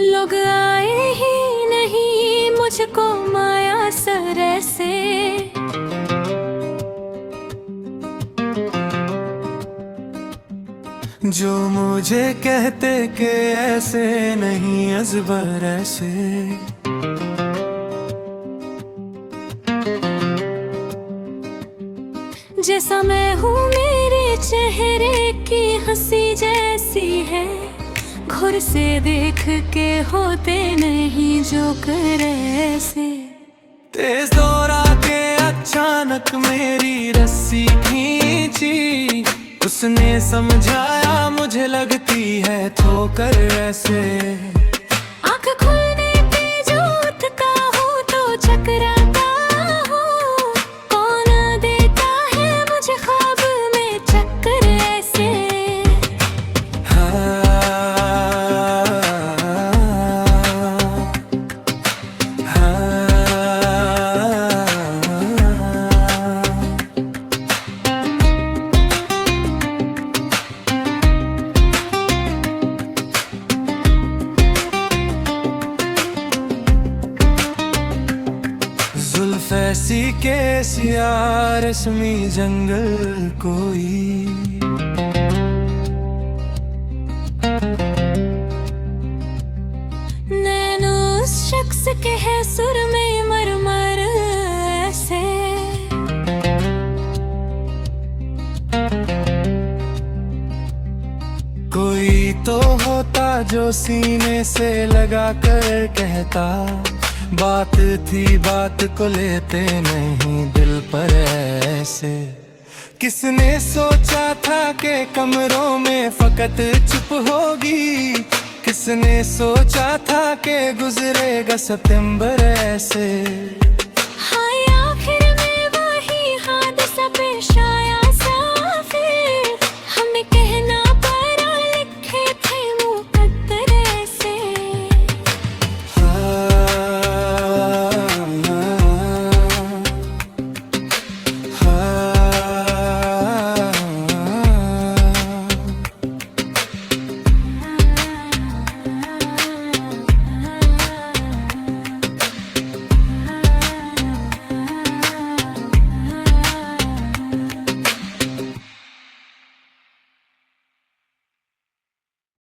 लोग आए ही नहीं मुझको माया सर से, जो मुझे कहते कि ऐसे नहीं अजबर ऐसे। जैसा मैं हूँ मेरे चेहरे की हंसी जैसी है, घुर से देख के होते नहीं जो कर ऐसे। तेज दौरा के अचानक मेरी रस्सी खींची, उसने समझाया मुझे लगती है ठोकर ऐसे। आँख खुलने पे जो उठता हूँ तो चकराता हूँ, कौन देता है मुझे ख्वाब में चक्कर ऐसे। जुल्फ ऐसी केसिया रश्मि जंगल कोई, नैन उस शख्स के है सुर में मरमर ऐसे। कोई तो होता जो सीने से लगा कर कहता, बात थी बात को लेते नहीं दिल पर ऐसे। किसने सोचा था कि कमरों में फकत चुप होगी, किसने सोचा था कि गुजरेगा सितंबर ऐसे।